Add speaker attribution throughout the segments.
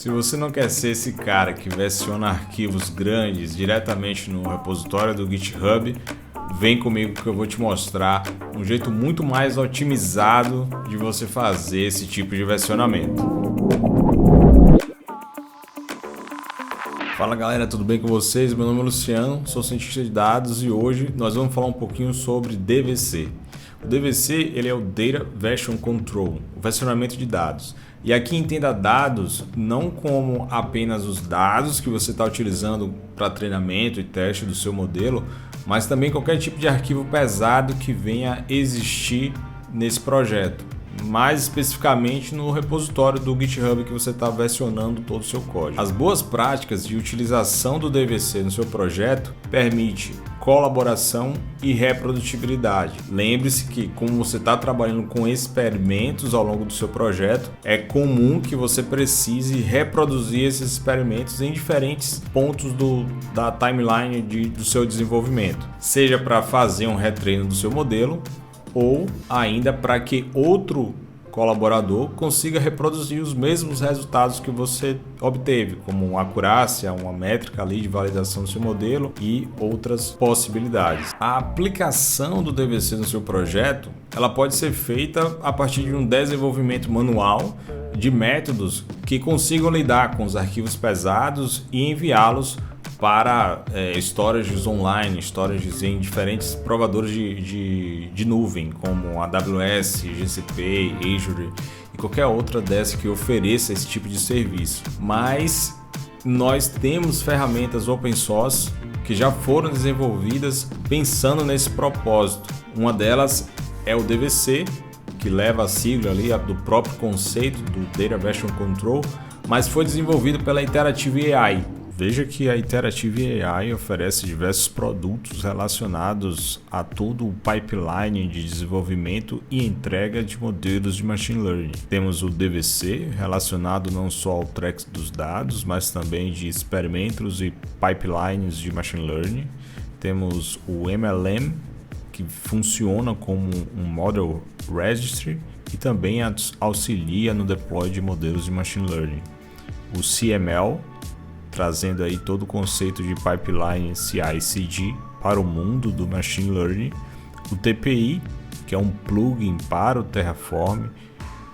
Speaker 1: Se você não quer ser esse cara que versiona arquivos grandes diretamente no repositório do GitHub, vem comigo que eu vou te mostrar um jeito muito mais otimizado de você fazer esse tipo de versionamento. Fala galera, tudo bem com vocês? Meu nome é Luciano, sou cientista de dados e hoje nós vamos falar um pouquinho sobre DVC. O DVC ele é o Data Version Control, o versionamento de dados. E aqui entenda dados não como apenas os dados que você está utilizando para treinamento e teste do seu modelo, mas também qualquer tipo de arquivo pesado que venha existir nesse projeto. Mais especificamente no repositório do GitHub que você está versionando todo o seu código. As boas práticas de utilização do DVC no seu projeto permite colaboração e reprodutibilidade. Lembre-se que como você está trabalhando com experimentos ao longo do seu projeto, é comum que você precise reproduzir esses experimentos em diferentes pontos da timeline do seu desenvolvimento, seja para fazer um retreino do seu modelo, ou ainda para que outro colaborador consiga reproduzir os mesmos resultados que você obteve, como uma acurácia, uma métrica ali de validação do seu modelo e outras possibilidades. A aplicação do DVC no seu projeto, ela pode ser feita a partir de um desenvolvimento manual de métodos que consigam lidar com os arquivos pesados e enviá-los para storages online, storages em diferentes provadores de nuvem, como AWS, GCP, Azure e qualquer outra dessa que ofereça esse tipo de serviço. Mas nós temos ferramentas open source que já foram desenvolvidas pensando nesse propósito. Uma delas é o DVC, que leva a sigla ali do próprio conceito do Data Version Control, mas foi desenvolvido pela Iterative AI. Veja que a Iterative AI oferece diversos produtos relacionados a todo o pipeline de desenvolvimento e entrega de modelos de Machine Learning. Temos o DVC, relacionado não só ao track dos dados, mas também de experimentos e pipelines de Machine Learning. Temos o MLM, que funciona como um Model Registry e também auxilia no deploy de modelos de Machine Learning. O CML, trazendo aí todo o conceito de pipeline CI/CD para o mundo do Machine Learning, o TPI, que é um plugin para o Terraform,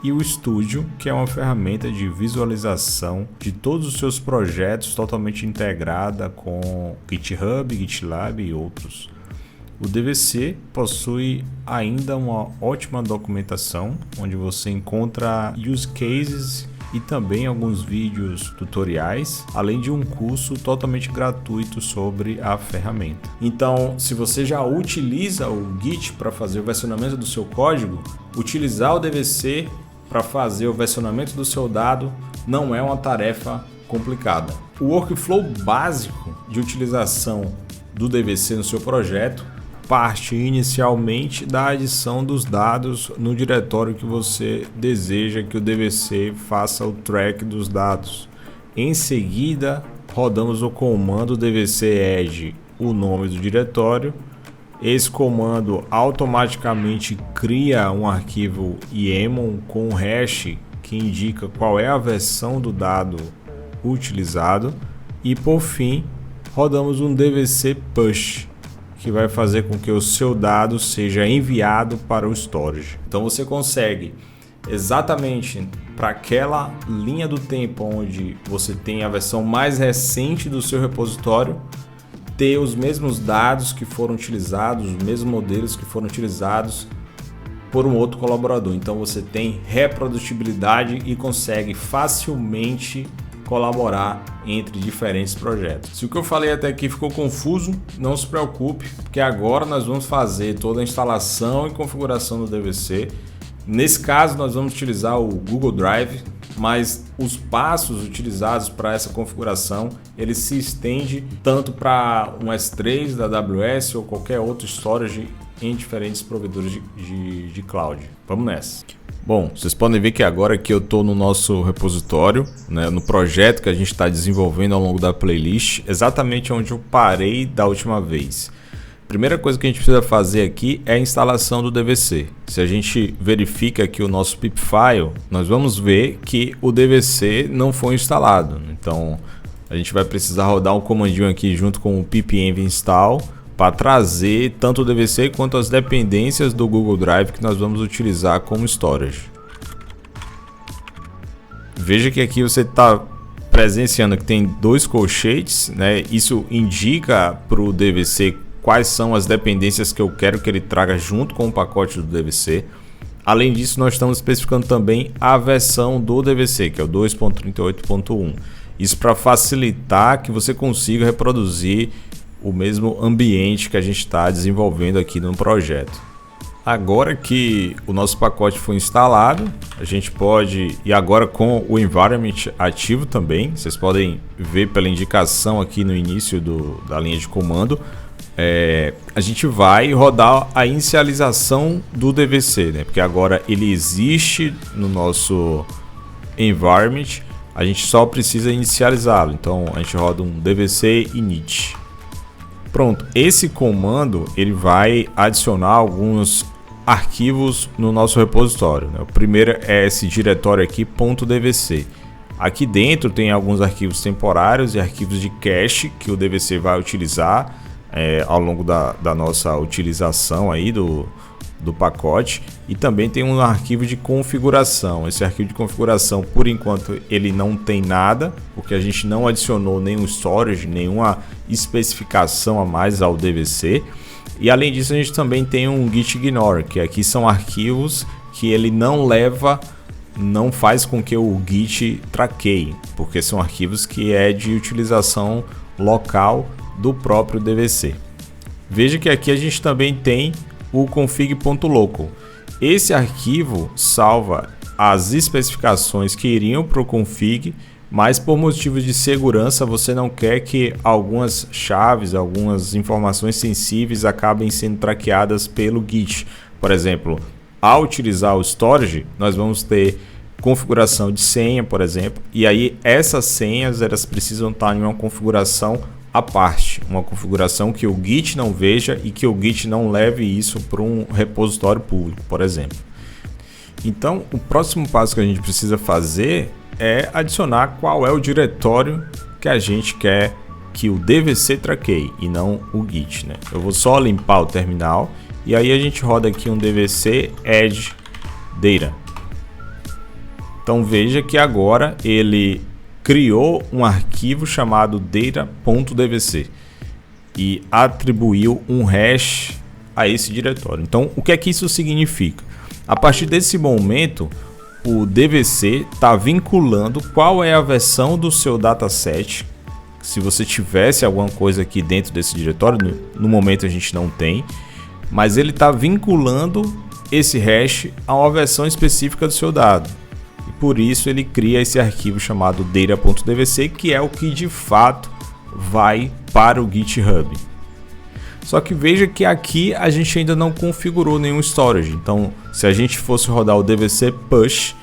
Speaker 1: e o Studio, que é uma ferramenta de visualização de todos os seus projetos totalmente integrada com GitHub, GitLab e outros. O DVC possui ainda uma ótima documentação, onde você encontra use cases e também alguns vídeos tutoriais, além de um curso totalmente gratuito sobre a ferramenta. Então, se você já utiliza o Git para fazer o versionamento do seu código, utilizar o DVC para fazer o versionamento do seu dado não é uma tarefa complicada. O workflow básico de utilização do DVC no seu projeto parte inicialmente da adição dos dados no diretório que você deseja que o DVC faça o track dos dados. Em seguida, rodamos o comando dvc add o nome do diretório. Esse comando automaticamente cria um arquivo YAML com um hash que indica qual é a versão do dado utilizado. E por fim, rodamos um dvc push, que vai fazer com que o seu dado seja enviado para o storage. Então você consegue exatamente para aquela linha do tempo onde você tem a versão mais recente do seu repositório, ter os mesmos dados que foram utilizados, os mesmos modelos que foram utilizados por um outro colaborador. Então você tem reprodutibilidade e consegue facilmente colaborar entre diferentes projetos. Se o que eu falei até aqui ficou confuso, não se preocupe, porque agora nós vamos fazer toda a instalação e configuração do DVC. Nesse caso, nós vamos utilizar o Google Drive, mas os passos utilizados para essa configuração, ele se estende tanto para um S3 da AWS ou qualquer outro storage em diferentes provedores de cloud. Vamos nessa. Bom, vocês podem ver que agora que eu estou no nosso repositório, né, no projeto que a gente está desenvolvendo ao longo da playlist, exatamente onde eu parei da última vez. Primeira coisa que a gente precisa fazer aqui é a instalação do DVC. Se a gente verifica aqui o nosso pip file, nós vamos ver que o DVC não foi instalado. Então a gente vai precisar rodar um comandinho aqui junto com o pipenv install para trazer tanto o DVC quanto as dependências do Google Drive que nós vamos utilizar como storage. Veja que aqui você está presenciando que tem dois colchetes, né? Isso indica para o DVC quais são as dependências que eu quero que ele traga junto com o pacote do DVC. Além disso, nós estamos especificando também a versão do DVC, que é o 2.38.1. Isso para facilitar que você consiga reproduzir o mesmo ambiente que a gente está desenvolvendo aqui no projeto. Agora que o nosso pacote foi instalado, a gente pode, e agora com o environment ativo também, vocês podem ver pela indicação aqui no início da linha de comando, a gente vai rodar a inicialização do DVC, né? Porque agora ele existe no nosso environment, a gente só precisa inicializá-lo. Então a gente roda um DVC init. Pronto, esse comando ele vai adicionar alguns arquivos no nosso repositório, né? O primeiro é esse diretório aqui .dvc. Aqui dentro tem alguns arquivos temporários e arquivos de cache que o DVC vai utilizar ao longo da nossa utilização aí do pacote, e também tem um arquivo de configuração. Esse arquivo de configuração, por enquanto, ele não tem nada, porque a gente não adicionou nenhum storage, nenhuma especificação a mais ao DVC. E além disso, a gente também tem um git ignore, que aqui são arquivos que ele não faz com que o git traqueie, porque são arquivos que é de utilização local do próprio DVC. Veja que aqui a gente também tem o config.local. Esse arquivo salva as especificações que iriam para o config, mas por motivos de segurança você não quer que algumas chaves, algumas informações sensíveis acabem sendo traqueadas pelo Git. Por exemplo, ao utilizar o storage, nós vamos ter configuração de senha, por exemplo, e aí essas senhas elas precisam estar em uma configuração à parte, uma configuração que o Git não veja e que o Git não leve isso para um repositório público, por exemplo. Então, o próximo passo que a gente precisa fazer é adicionar qual é o diretório que a gente quer que o DVC traqueie e não o Git, né? Eu vou só limpar o terminal e aí a gente roda aqui um DVC add data. Então veja que agora ele criou um arquivo chamado data.dvc e atribuiu um hash a esse diretório. Então, o que é que isso significa? A partir desse momento, o DVC está vinculando qual é a versão do seu dataset. Se você tivesse alguma coisa aqui dentro desse diretório, no momento a gente não tem, mas ele está vinculando esse hash a uma versão específica do seu dado. E por isso ele cria esse arquivo chamado data.dvc, que é o que de fato vai para o GitHub. Só que veja que aqui a gente ainda não configurou nenhum storage. Então, se a gente fosse rodar o DVC push,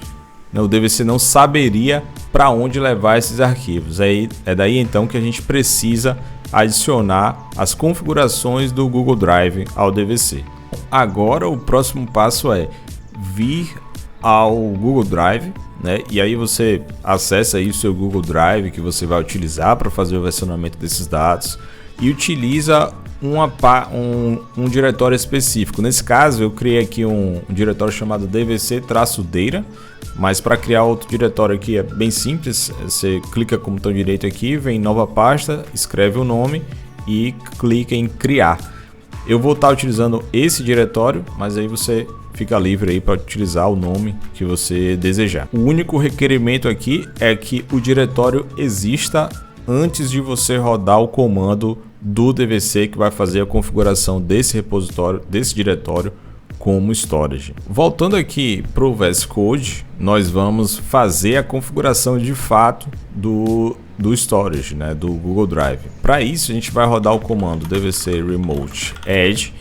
Speaker 1: né, o DVC não saberia para onde levar esses arquivos. É daí então que a gente precisa adicionar as configurações do Google Drive ao DVC. Agora o próximo passo é vir ao Google Drive, né? E aí você acessa aí o seu Google Drive que você vai utilizar para fazer o versionamento desses dados e utiliza um diretório específico. Nesse caso eu criei aqui um diretório chamado dvc-data, mas para criar outro diretório aqui é bem simples. Você clica com o botão direito aqui, vem em nova pasta, escreve o nome e clica em criar. Eu vou estar utilizando esse diretório, mas aí você fica livre aí para utilizar o nome que você desejar. O único requerimento aqui é que o diretório exista antes de você rodar o comando do DVC que vai fazer a configuração desse repositório, desse diretório como storage. Voltando aqui para o VS Code, nós vamos fazer a configuração de fato do storage, né, do Google Drive. Para isso a gente vai rodar o comando dvc remote add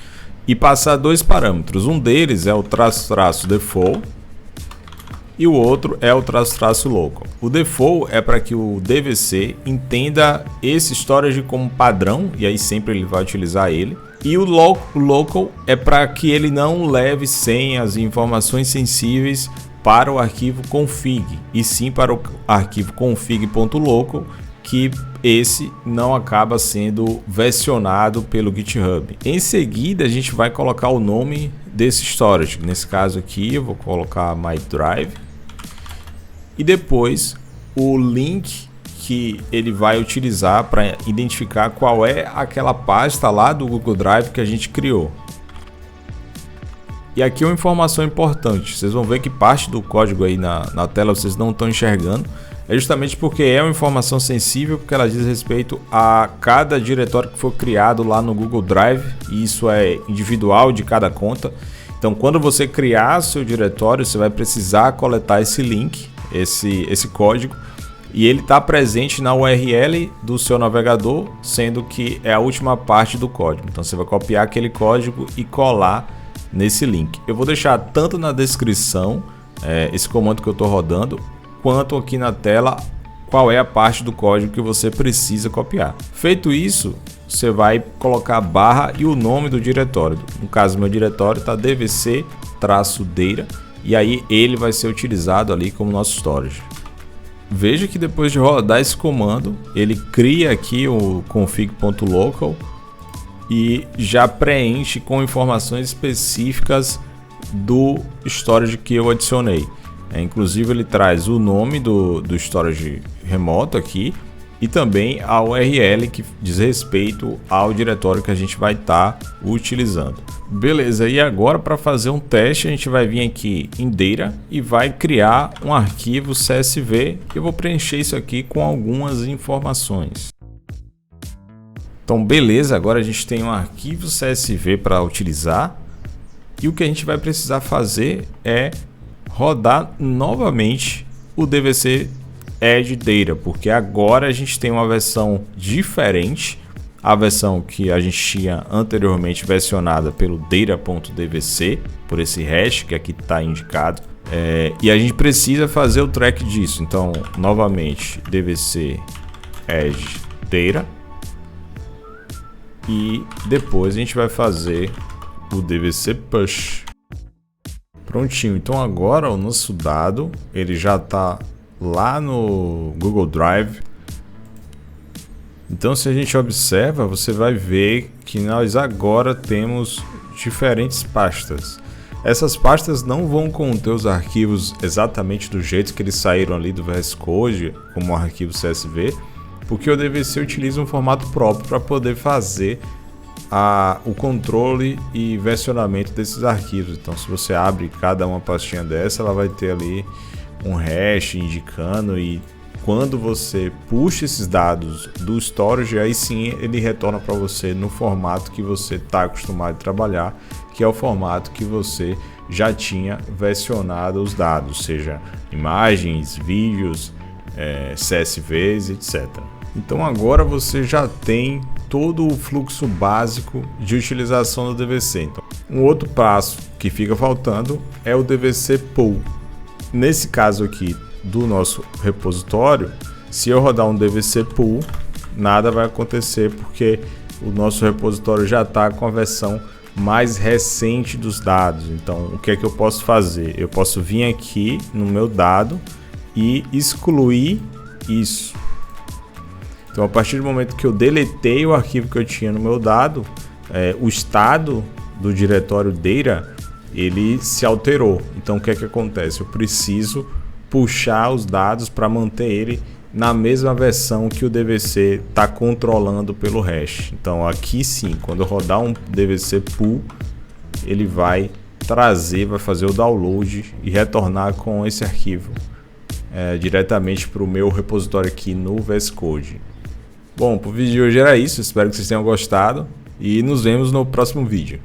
Speaker 1: e passar dois parâmetros. Um deles é o --default e o outro é o --local. O default é para que o DVC entenda esse storage como padrão e aí sempre ele vai utilizar ele. E o local é para que ele não leve senhas e informações sensíveis para o arquivo config, e sim para o arquivo config.local, que esse não acaba sendo versionado pelo GitHub. Em seguida, a gente vai colocar o nome desse storage. Nesse caso aqui, eu vou colocar My Drive. E depois, o link que ele vai utilizar para identificar qual é aquela pasta lá do Google Drive que a gente criou. E aqui uma informação importante. Vocês vão ver que parte do código aí na tela vocês não estão enxergando. É justamente porque é uma informação sensível, porque ela diz respeito a cada diretório que for criado lá no Google Drive, e isso é individual de cada conta. Então, quando você criar seu diretório, você vai precisar coletar esse link, esse código, e ele está presente na URL do seu navegador, sendo que é a última parte do código. Então, você vai copiar aquele código e colar nesse link. Eu vou deixar tanto na descrição esse comando que eu estou rodando, quanto aqui na tela qual é a parte do código que você precisa copiar. Feito isso, você vai colocar a barra e o nome do diretório. No caso, meu diretório está dvc-data, e aí ele vai ser utilizado ali como nosso storage. Veja que depois de rodar esse comando, ele cria aqui o config.local e já preenche com informações específicas do storage que eu adicionei. Inclusive ele traz o nome do storage remoto aqui e também a URL que diz respeito ao diretório que a gente vai estar utilizando. Beleza, e agora para fazer um teste a gente vai vir aqui em Data e vai criar um arquivo CSV. Eu vou preencher isso aqui com algumas informações. Então beleza, agora a gente tem um arquivo CSV para utilizar e o que a gente vai precisar fazer é rodar novamente o DVC Add Data, porque agora a gente tem uma versão diferente. A versão que a gente tinha anteriormente versionada pelo data.dvc, por esse hash que aqui está indicado, e a gente precisa fazer o track disso. Então novamente dvc add data e depois a gente vai fazer o dvc push. Prontinho, então agora o nosso dado ele já está lá no Google Drive. Então se a gente observa, você vai ver que nós agora temos diferentes pastas. Essas pastas não vão conter os arquivos exatamente do jeito que eles saíram ali do VS Code, como um arquivo CSV, porque o DVC utiliza um formato próprio para poder fazer o controle e versionamento desses arquivos. Então se você abre cada uma pastinha dessa, ela vai ter ali um hash indicando, e quando você puxa esses dados do storage, aí sim ele retorna para você no formato que você está acostumado a trabalhar, que é o formato que você já tinha versionado os dados, seja imagens, vídeos, CSVs, etc. Então agora você já tem todo o fluxo básico de utilização do DVC. Então, um outro passo que fica faltando é o DVC pull. Nesse caso aqui do nosso repositório, se eu rodar um DVC pull, nada vai acontecer porque o nosso repositório já está com a versão mais recente dos dados. Então o que é que eu posso fazer? Eu posso vir aqui no meu dado e excluir isso. Então a partir do momento que eu deletei o arquivo que eu tinha no meu dado, o estado do diretório data ele se alterou. Então o que é que acontece? Eu preciso puxar os dados para manter ele na mesma versão que o DVC está controlando pelo hash. Então aqui sim, quando eu rodar um DVC pull, ele vai fazer o download e retornar com esse arquivo diretamente para o meu repositório aqui no VS Code. Bom, para o vídeo de hoje era isso, espero que vocês tenham gostado e nos vemos no próximo vídeo.